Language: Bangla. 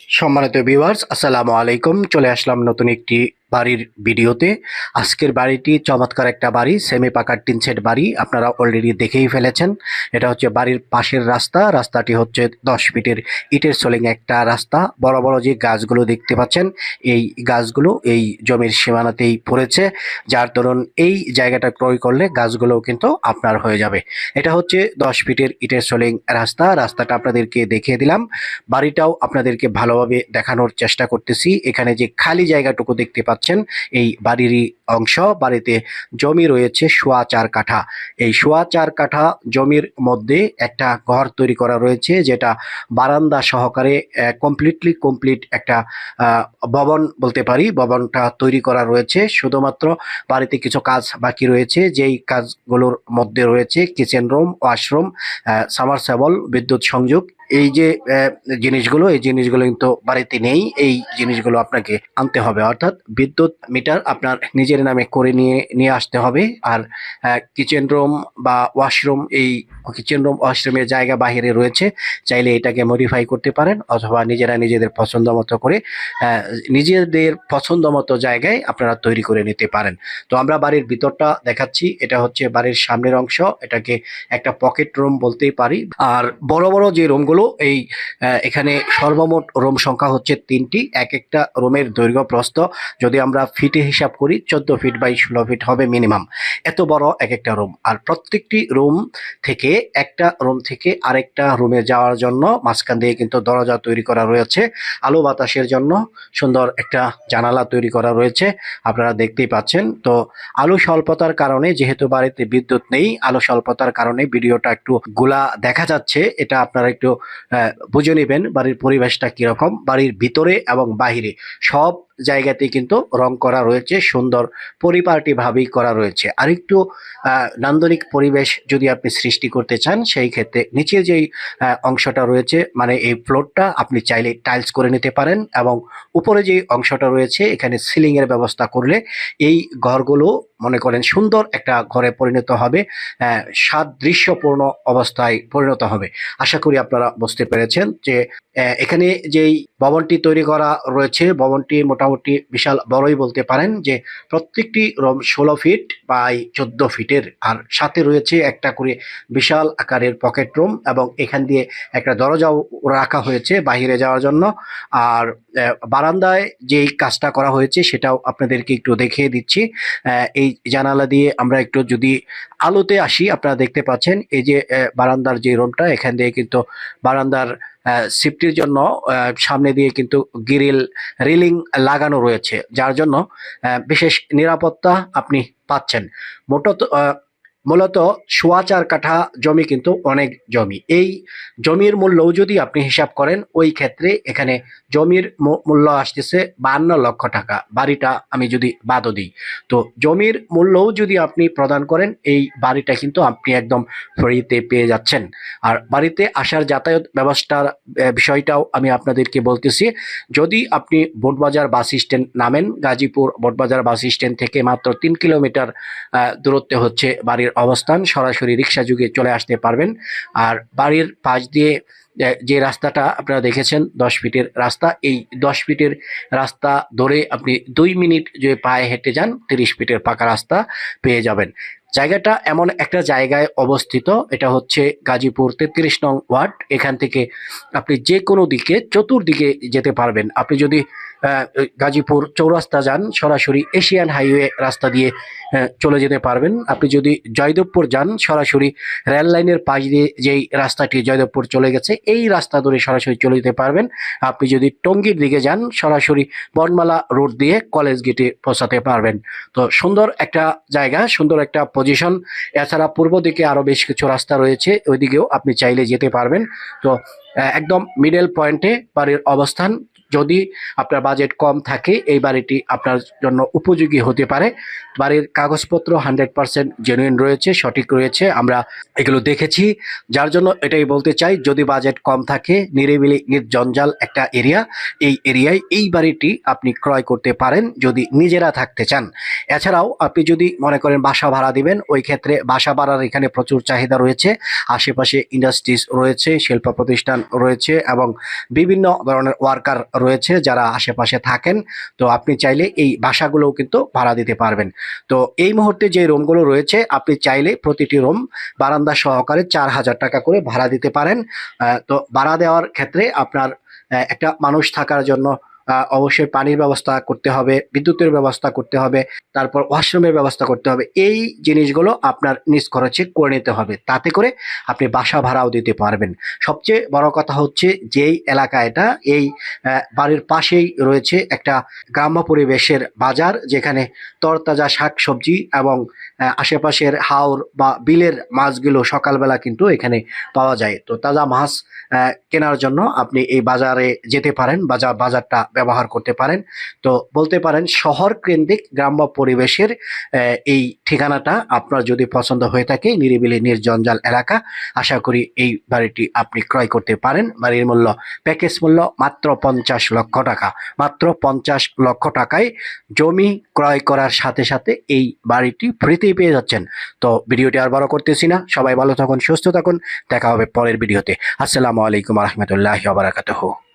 সম্মানিত ভিউয়ার্স, আসসালামু আলাইকুম। চলে আসলাম নতুন একটি বাড়ির ভিডিওতে। আজকের বাড়িটি চমৎকার একটা বাড়ি, সেমি পাকা টিন শেড বাড়ি। আপনারা অলরেডি দেখেই ফেলেছেন। এটা হচ্ছে বাড়ির পাশের রাস্তা। রাস্তাটি হচ্ছে 10 ফিটের ইটের সোলিং একটা রাস্তা। বড় বড় যে গাছগুলো দেখতে পাচ্ছেন, এই গাছগুলো এই জমির সীমানাতেই পড়েছে, যার দরুন এই জায়গাটা ক্রয় করলে গাছগুলোও কিন্তু আপনার হয়ে যাবে। এটা হচ্ছে 10 ফিটের ইটের সোলিং রাস্তা। রাস্তাটা আপনাদেরকে দেখিয়ে দিলাম। বাড়িটাও আপনাদেরকে ভালোভাবে দেখানোর চেষ্টা করতেছি। এখানে যে খালি জায়গাটুকু দেখতে পাচ্ছেন, এই বাড়িরই অংশ। বাড়িতে জমি রয়েছে 4.25 কাঠা। এই 4.25 কাঠা জমির মধ্যে একটা ঘর তৈরি করা রয়েছে, যেটা বারান্দা সহকারে কমপ্লিট একটা ভবন বলতে পারি। ভবনটা তৈরি করা রয়েছে। শুধুমাত্র বাড়িতে কিছু কাজ বাকি রয়েছে, যেই কাজগুলোর মধ্যে রয়েছে কিচেন রুম, ওয়াশরুম, সামারসেবল, বিদ্যুৎ সংযোগ। এই যে এই জিনিসগুলো কিন্তু বাড়িতে নেই। এই জিনিসগুলো আপনাকে আনতে হবে, অর্থাৎ বিদ্যুৎ মিটার আপনার নিজের নামে করে নিয়ে আসতে হবে। আর কিচেন রুম বা ওয়াশরুম, এই কিচেন রুম ওয়াশরুমের জায়গা বাহিরে রয়েছে। চাইলে এটাকে মডিফাই করতে পারেন, অথবা নিজেদের পছন্দ মতো করে নিজেদের পছন্দ মতো জায়গায় আপনারা তৈরি করে নিতে পারেন। তো আমরা বাড়ির ভিতরটা দেখাচ্ছি। এটা হচ্ছে বাড়ির সামনের অংশ। এটাকে একটা পকেট রুম বলতেই পারি। আর বড় বড় যে রুমগুলো, এখানে সর্বমোট রুম সংখ্যা হচ্ছে 3টি। এক একটা রুমের দৈর্ঘ্য প্রস্থ যদি আমরা ফিটে হিসাব করি, 14 ফিট বাই 16 ফিট হবে মিনিমাম। এত বড় এক একটা রুম। আর প্রত্যেকটি রুম থেকে একটা রুম থেকে আরেকটা রুমে যাওয়ার জন্য মাঝখান দিয়ে কিন্তু দরজা তৈরি করা রয়েছে। আলো বাতাসের জন্য সুন্দর একটা জানালা তৈরি করা রয়েছে, আপনারা দেখতেই পাচ্ছেন। তো আলো স্বল্পতার কারণে, যেহেতু বাড়িতে বিদ্যুৎ নেই, আলো স্বল্পতার কারণে ভিডিওটা একটু গোলা দেখা যাচ্ছে। এটা আপনারা একটু বুঝে নেবেন বাড়ির পরিবেশটা কিরকম। বাড়ির ভিতরে এবং বাহিরে সব জায়গাতেই কিন্তু রং করা রয়েছে, সুন্দর পরিপাটি ভাবেই করা রয়েছে। আরেকটু নান্দনিক পরিবেশ যদি আপনি সৃষ্টি করতে চান, সেই ক্ষেত্রে নিচে যেই অংশটা রয়েছে, মানে এই ফ্লোরটা আপনি চাইলে টাইলস করে নিতে পারেন, এবং উপরে যে অংশটা রয়েছে এখানে সিলিং এর ব্যবস্থা করলে এই ঘরগুলো মনে করেন সুন্দর একটা ঘরে পরিণত হবে, সাদৃশ্যপূর্ণ অবস্থায় পরিণত হবে। আশা করি আপনারা বুঝতে পেরেছেন যে এখানে যেই ভবনটি তৈরি করা রয়েছে, ভবনটি মোটামুটি বিশাল বড়ই বলতে পারেন। যে প্রত্যেকটি রুম 16 ফিট বাই 14 ফিটের, আর সাথে রয়েছে একটা করে বিশাল আকারের পকেট রুম, এবং এখান দিয়ে একটা দরজাও রাখা হয়েছে বাহিরে যাওয়ার জন্য। আর বারান্দায় যেই কাজটা করা হয়েছে সেটাও আপনাদেরকে একটু দেখিয়ে দিচ্ছি। এই জানালা দিয়ে আমরা একটু যদি আলোতে আসি, আপনারা দেখতে পাচ্ছেন এই যে বারান্দার যে রুমটা, এখান দিয়ে কিন্তু বারান্দার সেফটির জন্য সামনে দিয়ে কিন্তু রেলিং লাগানো রয়েছে, যার জন্য বিশেষ নিরাপত্তা আপনি পাচ্ছেন। মূলত মূলত 4.25 কাঠা জমি কিন্তু অনেক জমি। এই জমির মূল্যও যদি আপনি হিসাব করেন, ওই ক্ষেত্রে এখানে জমির মূল্য আসতেছে 52 লক্ষ টাকা। বাড়িটা আমি যদি বাদও দিই, তো জমির মূল্যও যদি আপনি প্রদান করেন, এই বাড়িটা কিন্তু আপনি একদম ফ্রিতে পেয়ে যাচ্ছেন। আর বাড়িতে আসার যাতায়াত ব্যবস্থার বিষয়টাও আমি আপনাদেরকে বলতেছি। যদি আপনি বোটবাজার বাস স্ট্যান্ড নামেন, গাজীপুর বোটবাজার বাস স্ট্যান্ড থেকে মাত্র 3 কিলোমিটার দূরত্বে হচ্ছে বাড়ির অবস্থান। সরাসরি রিক্সা যুগে চলে আসতে পারবেন। আর বাড়ির পাশ দিয়ে যে রাস্তাটা আপনারা দেখেছেন, 10 ফিটের রাস্তা, এই 10 ফিটের রাস্তা ধরে আপনি 2 মিনিট যে পায়ে হেঁটে যান, 30 ফিটের পাকা রাস্তা পেয়ে যাবেন। জায়গাটা এমন একটা জায়গায় অবস্থিত, এটা হচ্ছে গাজীপুর 33 নং ওয়ার্ড। এখান থেকে আপনি যে কোনো দিকে চতুর্দিকে যেতে পারবেন। আপনি যদি গাজীপুর চৌরাস্তা যান, সরাসরি এশিয়ান হাইওয়ে রাস্তা দিয়ে চলে যেতে পারবেন। আপনি যদি জয়দেবপুর যান, সরাসরি রেল লাইনের পাশ দিয়ে যেই রাস্তাটি জয়দেবপুর চলে গেছে, এই রাস্তা ধরে সরাসরি চলে যেতে পারবেন। আপনি যদি টঙ্গীর দিকে যান, সরাসরি বনমালা রোড দিয়ে কলেজ গেটে পৌঁছাতে পারবেন। তো সুন্দর একটা জায়গা, সুন্দর একটা পজিশন। এছাড়া পূর্ব দিকে আরো বেশ কিছু রাস্তা রয়েছে, ওইদিকেও আপনি চাইলে যেতে পারবেন। তো একদম মিডল পয়েন্টে বাড়ির অবস্থান। যদি আপনার বাজেট কম থাকে এই বাড়িটি আপনার জন্য উপযোগী হতে পারে। বাড়ির কাগজপত্র 100% জেনুইন রয়েছে, সঠিক রয়েছে, আমরা এগুলো দেখেছি। যার জন্য এটাই বলতে চাই, যদি বাজেট কম থাকে, নিরিবিলি নির্জঞ্জাল একটা এরিয়া, এই এরিয়ায় এই বাড়িটি আপনি ক্রয় করতে পারেন যদি নিজেরা থাকতে চান। এছাড়াও আপনি যদি মনে করেন বাসা ভাড়া দিবেন, ওই ক্ষেত্রে বাসা ভাড়ার এখানে প্রচুর চাহিদা রয়েছে। আশেপাশে ইন্ডাস্ট্রিজ রয়েছে, শিল্প প্রতিষ্ঠান রয়েছে এবং বিভিন্ন ধরনের ওয়ার্কার রয়েছে যারা আশেপাশে থাকেন। তো আপনি চাইলে এই বাসাগুলোও কিন্তু ভাড়া দিতে পারবেন। তো এই মুহূর্তে যে রুমগুলো রয়েছে, আপনি চাইলে প্রতিটি রুম বারান্দা সহকারে 4,000 টাকা করে ভাড়া দিতে পারেন। তো ভাড়া দেওয়ার ক্ষেত্রে আপনার একটা মানুষ থাকার জন্য অবশ্যই পানির ব্যবস্থা করতে হবে, বিদ্যুতের ব্যবস্থা করতে হবে, তারপর ওয়াশরুমের ব্যবস্থা করতে হবে। এই জিনিসগুলো আপনার নিজ খরচে করে নিতে হবে, তাতে করে আপনি বাসা ভাড়াও দিতে পারবেন। সবচেয়ে বড় কথা হচ্ছে, যেই এলাকা এটা, এই বাড়ির পাশেই রয়েছে একটা গ্রাম্য পরিবেশের বাজার, যেখানে তরতাজা শাক সবজি এবং আশেপাশের হাওর বা বিলের মাছগুলো সকালবেলা কিন্তু এখানে পাওয়া যায়। তো তাজা মাছ কেনার জন্য আপনি এই বাজারে যেতে পারেন, বাজারটা ব্যবহার করতে পারেন। তো বলতে পারেন শহর কেন্দ্রিক গ্রাম্য পরিবেশের এই ঠিকানাটা আপনার যদি পছন্দ হয়ে থাকে, নিরিবিলি নির্জঞ্জাল এলাকা, আশা করি এই বাড়িটি আপনি ক্রয় করতে পারেন। বাড়ির মূল্য, প্যাকেজ মূল্য মাত্র 50 লক্ষ টাকা। মাত্র 50 লক্ষ টাকায় জমি ক্রয় করার সাথে সাথে এই বাড়িটি ফ্রিতেই পেয়ে যাচ্ছেন। তো ভিডিওটি আর বড় করতেছি না, সবাই ভালো থাকুন, সুস্থ থাকুন, দেখা হবে পরের ভিডিওতে। আসসালামু আলাইকুম রহমতুল্লাহি ওয়া বারাকাতুহু।